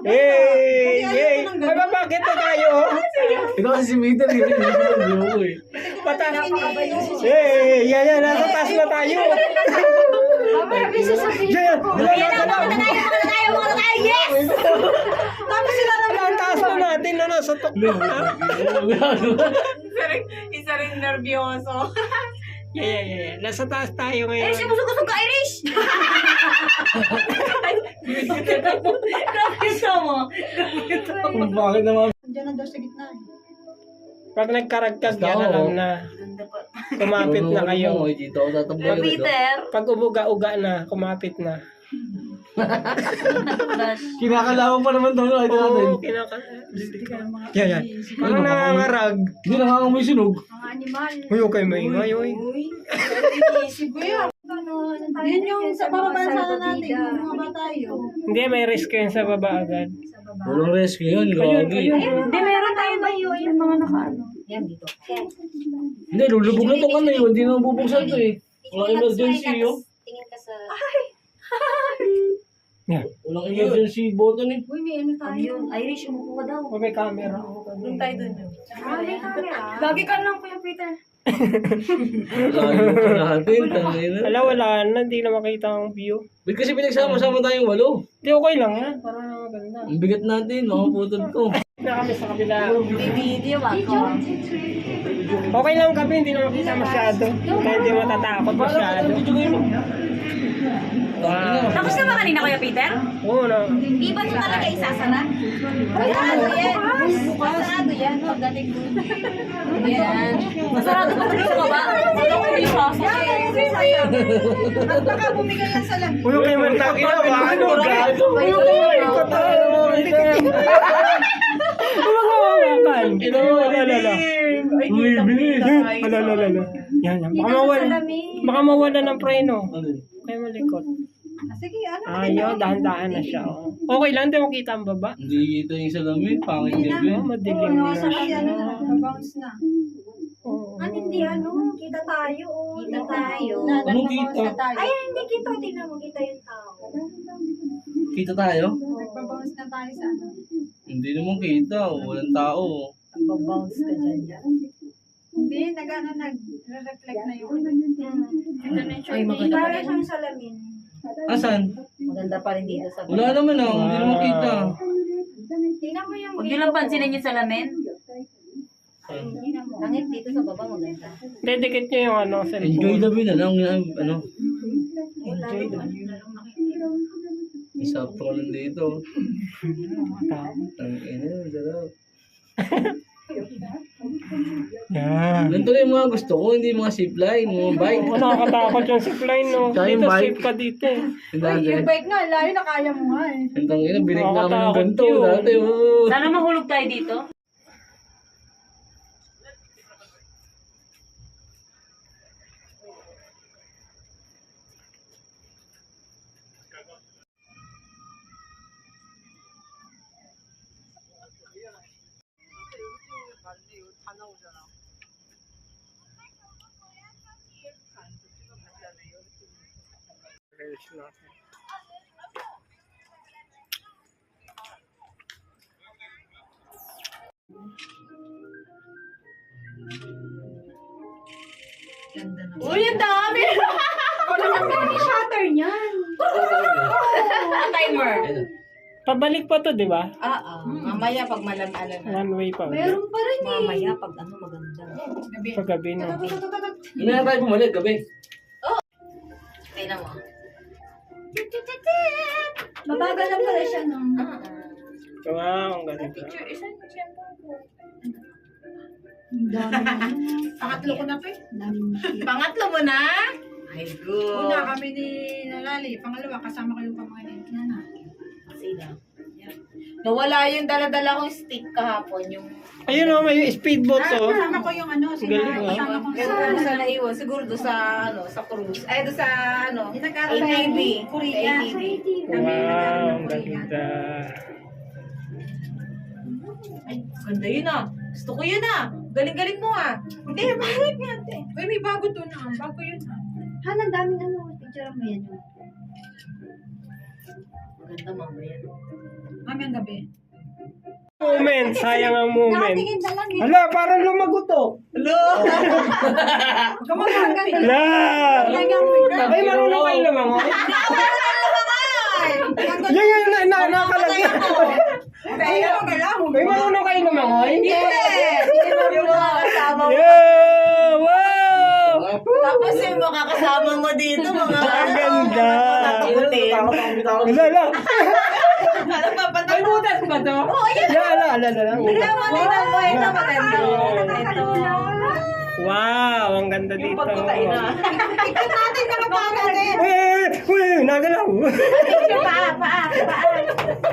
Hey! Hey! Ay, bakit na tayo? Ikaw kasi si Peter, hindi ko eh. Patas. Hey! Yan. Nasa taas na tayo. Yan! Yes! Tapos sila naman ang taas na natin na nasa tuktok na. Isa rin nervyoso. Yeah. Nasa taas tayo ngayon. Irish, busog-busog ka, Irish! Nakita mo. Bakit naman? Diyan na daw sa gitna. Pag nagkaragkas yan, alam na. Kumapit na kayo. Dito ako tatambayan. Peter. Pag umuga-uga na, kumapit na. Kinakalawang pa naman daw na natin. Oo, Yan. Parang nangangarag. Hindi nakakamoy sunog. Mga animal. Uy, okay, maingay, uy. Isip ko yun. Yun yung sa bababa sana natin. Kung mga tayo. Hindi, may risk yun sa baba agad. Walang rescue yun, gagi. Hindi, meron tayo ba yung mga nakaano? Yan, dito. Hindi, lulubog na itong ano yun. Hindi na mabubuksan ito eh. Walang emergency yun. Tingin ka sa... Yan. Walang emergency button eh. Uy, may ano tayo. Ayun, Irish, umupo ka daw. Oh, may camera. Doon tayo doon. May camera. Lagi ka lang, Kuya Peter. Ayaw pa natin, tangin na. Wala na. Hindi na makita ang view. Ba't kasi pinagsama-sama tayong walo? Hindi, okay lang yan. Parang maganda. Ang bigat natin, mga putol ko. Na kami sa kabila. Video ako. Okay lang kami, hindi na makita masyado. Kaya hindi matatakot masyado. Wow. Tapos na ba kanina, Kuya Peter? Oo na. Di ba ito talaga isasara? Masarado yan. Masarado yan. Pagdating doon. Yan. Masarado pa rin sa baba. Wala ko yung sasakyan. Baka bumigay yan sa lamig. Uy, okay man tayo. Ano? Uy, Hawakan. Alala. Yan. Baka mawala ng preno. Kaya malikot. Sige, ano? Ayaw, dahan-dahan na siya. Oh. Okay lang, di mo kita ang baba. Hindi kita yung salamin, pangit gabi. Oh, madilim Oo, na nasa kasi ano na, nabounce na. Oo. Hindi kita tayo. Kita tayo. Anong kita? Ay, hindi kita. Tingnan mo, kita yung tao. Kita tayo? Nagbabounce na tayo sa ano. Hindi naman kita, walang tao. Pag-bounce ka dyan. Hindi, nag-reflect na yun. Ay, maganda pa rin. Parang salamin. Asan? Maganda pa rin dito sa Wala naman ah, hindi naman kita. Tingnan mo yung Huwag nyo lang pansinin yung salamin. Langit dito sa baba maganda. Dedicate nyo yung ano, Enjoy cellphone. the view na lang, ano. Isap ko lang dito. Ang ina, sarap. Yan. Ganito lang yung mga gusto ko, hindi mga zipline, mga bike. Oo, nakakatakot yung zipline, no? Tsaka yung Dito, bike. safe ka dito. Dati, yung bike nga, layo na kaya mo nga eh. ang ina, binig namin ng Nakakatakot ganito. yun. Dati, oh. Sana mahulog tayo dito. Uy, ang dami! Wala nang shutter niyan. Timer. Pabalik pa to, di ba? Mamaya pag malam-alam na. One way pa. Meron pa rin eh. Mamaya pag ano maganda. Paggabi, no? Hindi na tayo bumalik, gabi. Tingnan mo. Mabagal lang pala siya nung... Wow, ang ganda. Pangatlo ko na pa eh. Pangatlo mo na? Ay, good. Una kami ni Nalali. Pangalawa, kasama ko yung pamangkin ni Nana. Sino? Nawala yung dala-dala kong stick kahapon. Yung... Ayun, oh, may speedboat, oh. Kasama ko yung ano, Galing, ah. kasama ko Kung saan naiwan? Siguro doon sa, ano, sa cruise. Ay, doon sa, ano, Yung nag-aaral sa ATV. Korea. ATV. Wow, ang ganda. Ay, ganda yun ah. Gusto ko yun ah. Galing-galing mo ah. Hindi, balik nga ate. Uy, may bago to na. Bago yun ah. Han, ang daming ano, picture mo yan. Maganda mamaya. Mami, mamayang gabi. Moment, sayang ang moment. Nakatingin na lang eh. Hala, parang lumagot to. Kamang gabi. Hala! Ay, marunong kayo lumangoy? Yan, nakalagay. Ay, marunong kayo lumangoy? Yeah! Wow! Tapos yung makakasama mo dito, mga Ang ganda. Hala. Alam ba, patay Ay, butas ba to? Hala. Ito, maganda. Ito. Wow, ang ganda dito. Pagkutay na. Tignan natin na natin. Uy, nagalaw. Paa.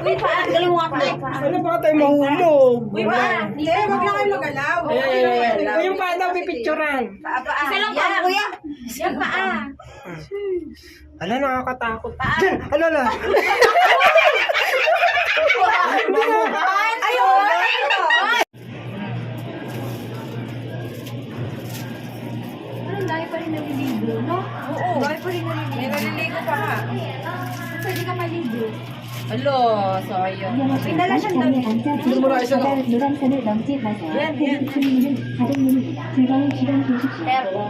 Uy, paa. Galing mo ako. Ano ba tayo mahulog? Uy, paa. Hindi, wag na kayo magalaw. Ay, yung paano pipicturan? Paa. Isa lang paa, kuya. Yan, paa. Hala, nakakatakot. Diyan, hala. Ayun. Parang lahi pa rin naliligo, no? Oo. Lahi pa rin naliligo. May naliligo pa nga. Pwede ka maligo. Alo, sayang. Pinala siyang damit. 노란선을 넘지 마세요. 예, 예. 수리는 가동문입니다. 즐거운 시간 되십시오. Pero,